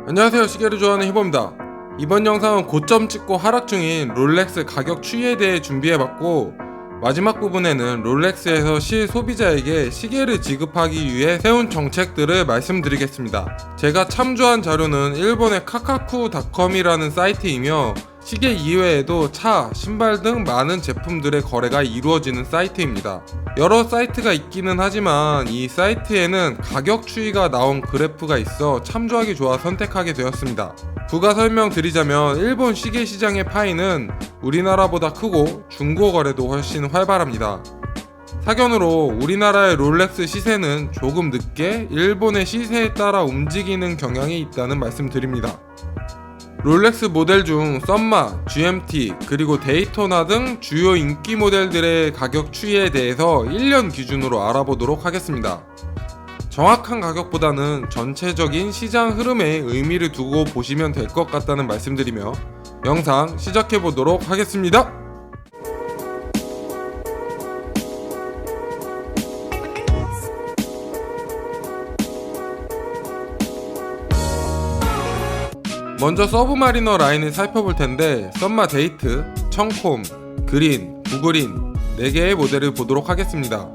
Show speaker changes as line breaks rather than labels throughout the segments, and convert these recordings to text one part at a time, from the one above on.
안녕하세요, 시계를 좋아하는 희보입니다. 이번 영상은 고점 찍고 하락 중인 롤렉스 가격 추이에 대해 준비해봤고, 마지막 부분에는 롤렉스에서 실소비자에게 시계를 지급하기 위해 세운 정책들을 말씀드리겠습니다. 제가 참조한 자료는 일본의 카카쿠닷컴이라는 사이트이며, 시계 이외에도 차, 신발 등 많은 제품들의 거래가 이루어지는 사이트입니다. 여러 사이트가 있기는 하지만 이 사이트에는 가격 추이가 나온 그래프가 있어 참조하기 좋아 선택하게 되었습니다. 부가 설명드리자면 일본 시계 시장의 파이는 우리나라보다 크고 중고 거래도 훨씬 활발합니다. 사견으로 우리나라의 롤렉스 시세는 조금 늦게 일본의 시세에 따라 움직이는 경향이 있다는 말씀드립니다. 롤렉스 모델 중 썸마, GMT, 그리고 데이토나 등 주요 인기 모델들의 가격 추이에 대해서 1년 기준으로 알아보도록 하겠습니다. 정확한 가격보다는 전체적인 시장 흐름에 의미를 두고 보시면 될 것 같다는 말씀드리며 영상 시작해보도록 하겠습니다. 먼저 서브마리너 라인을 살펴볼 텐데, 썸마 데이트, 청콤, 그린, 구그린 4개의 모델을 보도록 하겠습니다.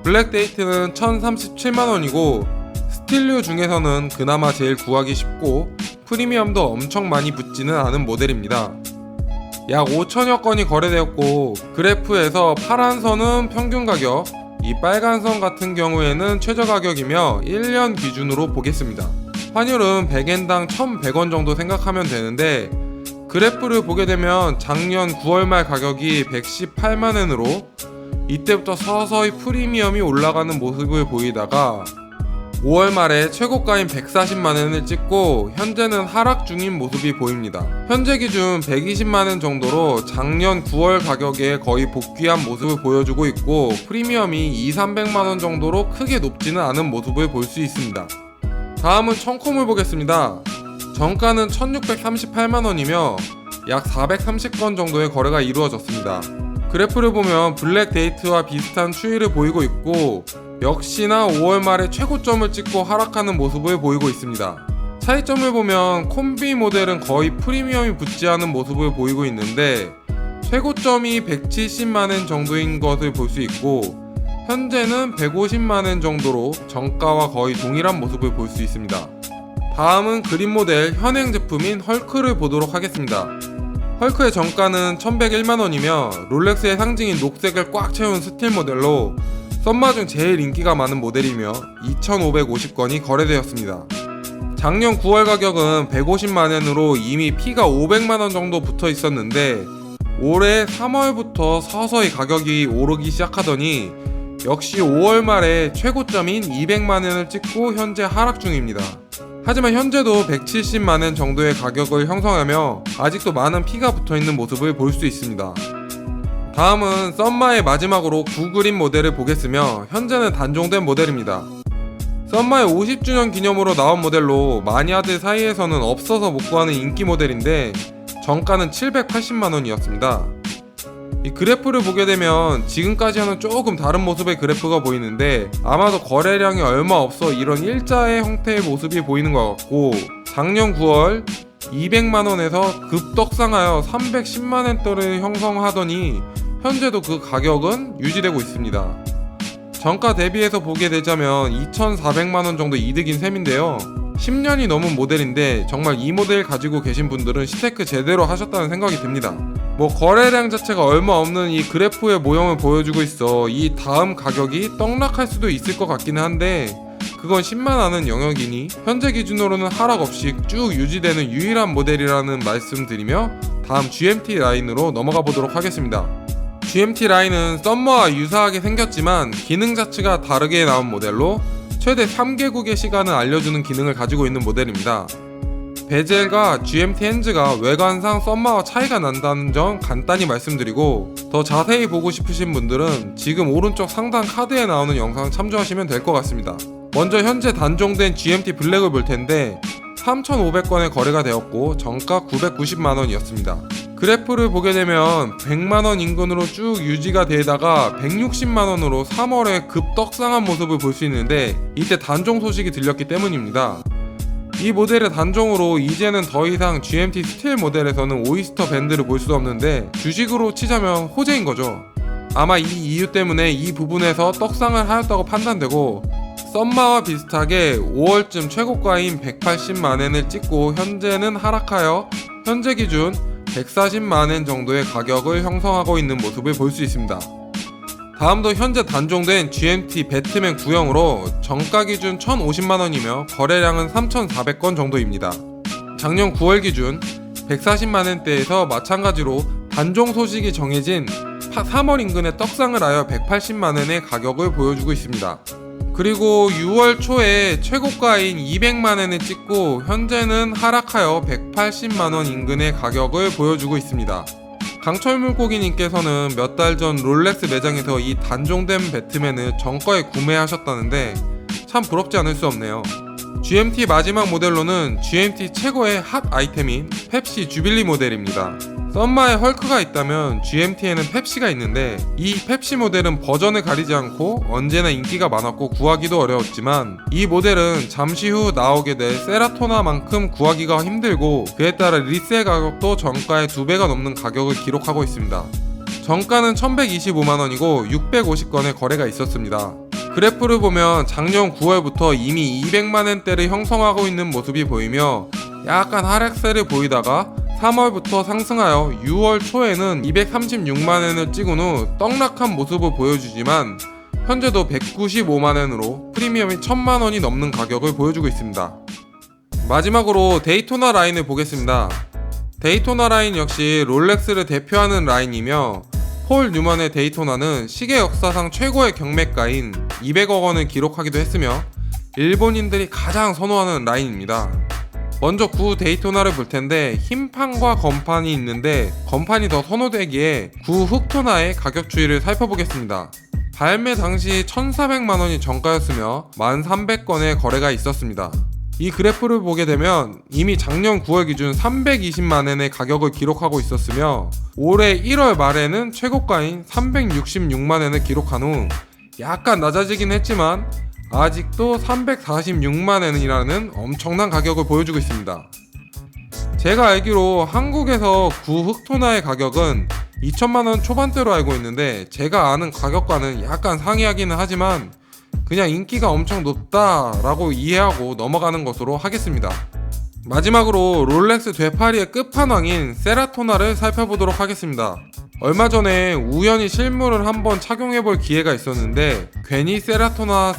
블랙 데이트는 1037만원이고 스틸류 중에서는 그나마 제일 구하기 쉽고 프리미엄도 엄청 많이 붙지는 않은 모델입니다. 약 5천여 건이 거래되었고, 그래프에서 파란 선은 평균 가격, 이 빨간 선 같은 경우에는 최저 가격이며 1년 기준으로 보겠습니다. 환율은 100엔당 1100원 정도 생각하면 되는데, 그래프를 보게 되면 작년 9월 말 가격이 118만엔으로 이때부터 서서히 프리미엄이 올라가는 모습을 보이다가 5월 말에 최고가인 140만엔을 찍고 현재는 하락 중인 모습이 보입니다. 현재 기준 120만엔 정도로 작년 9월 가격에 거의 복귀한 모습을 보여주고 있고, 프리미엄이 200~300만원 정도로 크게 높지는 않은 모습을 볼 수 있습니다. 다음은 청콤을 보겠습니다. 정가는 1638만원이며 약 430건 정도의 거래가 이루어졌습니다. 그래프를 보면 블랙 데이트와 비슷한 추이를 보이고 있고, 역시나 5월 말에 최고점을 찍고 하락하는 모습을 보이고 있습니다. 차이점을 보면 콤비 모델은 거의 프리미엄이 붙지 않은 모습을 보이고 있는데, 최고점이 170만엔 정도인 것을 볼 수 있고 현재는 150만엔 정도로 정가와 거의 동일한 모습을 볼 수 있습니다. 다음은 그린 모델 현행 제품인 헐크를 보도록 하겠습니다. 헐크의 정가는 1101만원이며 롤렉스의 상징인 녹색을 꽉 채운 스틸 모델로 썸마 중 제일 인기가 많은 모델이며 2550건이 거래되었습니다. 작년 9월 가격은 150만엔으로 이미 P가 500만원 정도 붙어 있었는데, 올해 3월부터 서서히 가격이 오르기 시작하더니 역시 5월 말에 최고점인 200만엔을 찍고 현재 하락 중입니다. 하지만 현재도 170만엔 정도의 가격을 형성하며 아직도 많은 P가 붙어있는 모습을 볼 수 있습니다. 다음은 썸마의 마지막으로 구그린 모델을 보겠으며 현재는 단종된 모델입니다. 썸마의 50주년 기념으로 나온 모델로 마니아들 사이에서는 없어서 못 구하는 인기 모델인데 정가는 780만원이었습니다. 이 그래프를 보게 되면 지금까지와는 조금 다른 모습의 그래프가 보이는데, 아마도 거래량이 얼마 없어 이런 일자의 형태의 모습이 보이는 것 같고, 작년 9월 200만원에서 급떡상하여 310만엔대를 형성하더니 현재도 그 가격은 유지되고 있습니다. 정가 대비해서 보게 되자면 2400만원 정도 이득인 셈인데요. 10년이 넘은 모델인데 정말 이 모델 가지고 계신 분들은 시테크 제대로 하셨다는 생각이 듭니다. 거래량 자체가 얼마 없는 이 그래프의 모형을 보여주고 있어 이 다음 가격이 떡락할 수도 있을 것 같기는 한데, 그건 신만하는 영역이니 현재 기준으로는 하락 없이 쭉 유지되는 유일한 모델이라는 말씀드리며 다음 GMT 라인으로 넘어가 보도록 하겠습니다. GMT 라인은 썸머와 유사하게 생겼지만 기능 자체가 다르게 나온 모델로 최대 3개국의 시간을 알려주는 기능을 가지고 있는 모델입니다. 베젤과 GMT 핸즈가 외관상 썸마와 차이가 난다는 점 간단히 말씀드리고, 더 자세히 보고 싶으신 분들은 지금 오른쪽 상단 카드에 나오는 영상 참조하시면 될 것 같습니다. 먼저 현재 단종된 GMT 블랙을 볼 텐데 3,500건의 거래가 되었고 정가 990만원이었습니다. 그래프를 보게 되면 100만원 인근으로 쭉 유지가 되다가 160만원으로 3월에 급떡상한 모습을 볼 수 있는데, 이때 단종 소식이 들렸기 때문입니다. 이 모델의 단종으로 이제는 더 이상 GMT 스틸 모델에서는 오이스터 밴드를 볼 수 없는데 주식으로 치자면 호재인 거죠. 아마 이 이유 때문에 이 부분에서 떡상을 하였다고 판단되고, 썸마와 비슷하게 5월쯤 최고가인 180만엔을 찍고 현재는 하락하여 현재 기준 140만엔 정도의 가격을 형성하고 있는 모습을 볼 수 있습니다. 다음도 현재 단종된 GMT 배트맨 구형으로 정가 기준 1,050만원이며 거래량은 3,400건 정도입니다. 작년 9월 기준 140만원대에서 마찬가지로 단종 소식이 정해진 3월 인근의 떡상을 하여 180만원의 가격을 보여주고 있습니다. 그리고 6월 초에 최고가인 200만원을 찍고 현재는 하락하여 180만원 인근의 가격을 보여주고 있습니다. 강철물고기님께서는 몇 달 전 롤렉스 매장에서 이 단종된 배트맨을 정가에 구매하셨다는데 참 부럽지 않을 수 없네요. GMT 마지막 모델로는 GMT 최고의 핫 아이템인 펩시 주빌리 모델입니다. 썸마에 헐크가 있다면 GMT에는 펩시가 있는데, 이 펩시 모델은 버전을 가리지 않고 언제나 인기가 많았고 구하기도 어려웠지만, 이 모델은 잠시 후 나오게 될 세라토나만큼 구하기가 힘들고, 그에 따라 리셀 가격도 정가의 2배가 넘는 가격을 기록하고 있습니다. 정가는 1125만원이고 650건의 거래가 있었습니다. 그래프를 보면 작년 9월부터 이미 200만원대를 형성하고 있는 모습이 보이며 약간 하락세를 보이다가 3월부터 상승하여 6월 초에는 236만원을 찍은 후 떡락한 모습을 보여주지만 현재도 195만원으로 프리미엄이 1000만원이 넘는 가격을 보여주고 있습니다. 마지막으로 데이토나 라인을 보겠습니다. 데이토나 라인 역시 롤렉스를 대표하는 라인이며, 폴 뉴먼의 데이토나는 시계 역사상 최고의 경매가인 200억 원을 기록하기도 했으며 일본인들이 가장 선호하는 라인입니다. 먼저 구 데이토나를 볼 텐데 흰판과 검판이 있는데 검판이 더 선호되기에 구 흑토나의 가격 추이를 살펴보겠습니다. 발매 당시 1,400만원이 정가였으며 1,300건의 거래가 있었습니다. 이 그래프를 보게 되면 이미 작년 9월 기준 320만엔의 가격을 기록하고 있었으며 올해 1월 말에는 최고가인 366만엔을 기록한 후 약간 낮아지긴 했지만 아직도 346만엔이라는 엄청난 가격을 보여주고 있습니다. 제가 알기로 한국에서 구 흑토나의 가격은 2천만원 초반대로 알고 있는데, 제가 아는 가격과는 약간 상이하기는 하지만 그냥 인기가 엄청 높다라고 이해하고 넘어가는 것으로 하겠습니다. 마지막으로 롤렉스 되파리의 끝판왕인 세라토나를 살펴보도록 하겠습니다. 얼마 전에 우연히 실물을 한번 착용해볼 기회가 있었는데 괜히 세라토나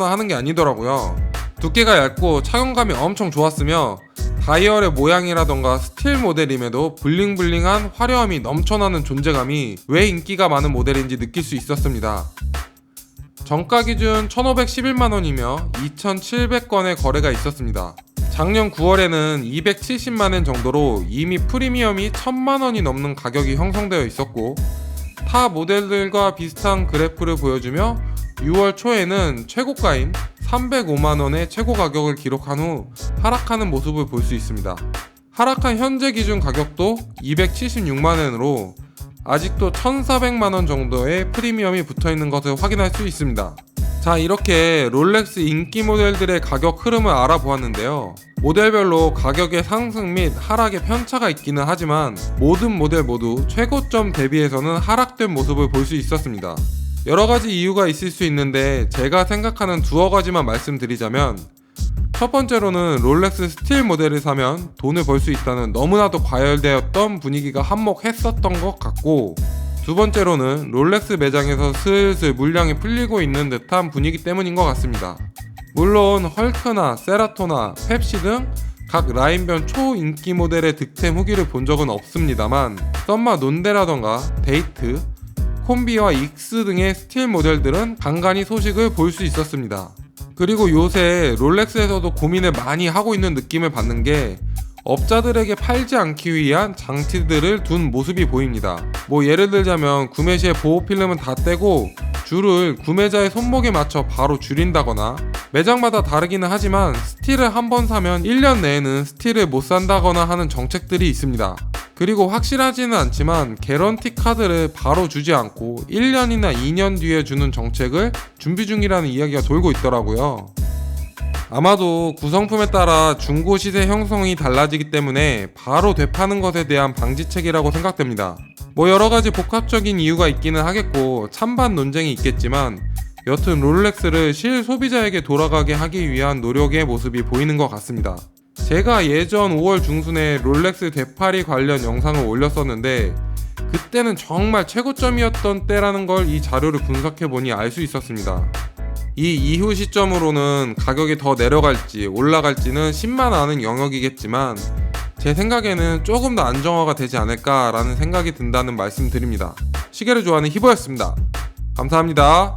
하는 게 아니더라고요. 두께가 얇고 착용감이 엄청 좋았으며 다이얼의 모양이라던가 스틸 모델임에도 블링블링한 화려함이 넘쳐나는 존재감이 왜 인기가 많은 모델인지 느낄 수 있었습니다. 정가 기준 1,511만원이며 2,700건의 거래가 있었습니다. 작년 9월에는 270만엔 정도로 이미 프리미엄이 1,000만원이 넘는 가격이 형성되어 있었고, 타 모델들과 비슷한 그래프를 보여주며 6월 초에는 최고가인 305만원의 최고 가격을 기록한 후 하락하는 모습을 볼 수 있습니다. 하락한 현재 기준 가격도 276만엔으로 아직도 1,400만원 정도의 프리미엄이 붙어있는 것을 확인할 수 있습니다. 자, 이렇게 롤렉스 인기 모델들의 가격 흐름을 알아보았는데요. 모델별로 가격의 상승 및 하락의 편차가 있기는 하지만 모든 모델 모두 최고점 대비해서는 하락된 모습을 볼 수 있었습니다. 여러가지 이유가 있을 수 있는데 제가 생각하는 두어 가지만 말씀드리자면, 첫 번째로는 롤렉스 스틸 모델을 사면 돈을 벌 수 있다는 너무나도 과열되었던 분위기가 한몫했었던 것 같고, 두 번째로는 롤렉스 매장에서 슬슬 물량이 풀리고 있는 듯한 분위기 때문인 것 같습니다. 물론 헐크나 세라토나, 펩시 등 각 라인별 초인기 모델의 득템 후기를 본 적은 없습니다만 썸마 논데라던가 데이트, 콤비와 익스 등의 스틸 모델들은 간간히 소식을 볼 수 있었습니다. 그리고 요새 롤렉스에서도 고민을 많이 하고 있는 느낌을 받는 게 업자들에게 팔지 않기 위한 장치들을 둔 모습이 보입니다. 예를 들자면 구매 시에 보호 필름은 다 떼고 줄을 구매자의 손목에 맞춰 바로 줄인다거나, 매장마다 다르기는 하지만 스틸을 한 번 사면 1년 내에는 스틸을 못 산다거나 하는 정책들이 있습니다. 그리고 확실하지는 않지만 개런티 카드를 바로 주지 않고 1년이나 2년 뒤에 주는 정책을 준비 중이라는 이야기가 돌고 있더라고요. 아마도 구성품에 따라 중고 시세 형성이 달라지기 때문에 바로 되파는 것에 대한 방지책이라고 생각됩니다. 뭐 여러가지 복합적인 이유가 있기는 하겠고 찬반 논쟁이 있겠지만 여튼 롤렉스를 실소비자에게 돌아가게 하기 위한 노력의 모습이 보이는 것 같습니다. 제가 예전 5월 중순에 롤렉스 되팔이 관련 영상을 올렸었는데 그때는 정말 최고점이었던 때라는 걸 이 자료를 분석해보니 알 수 있었습니다. 이 이후 시점으로는 가격이 더 내려갈지 올라갈지는 신만 아는 영역이겠지만 제 생각에는 조금 더 안정화가 되지 않을까 라는 생각이 든다는 말씀 드립니다. 시계를 좋아하는 히보였습니다. 감사합니다.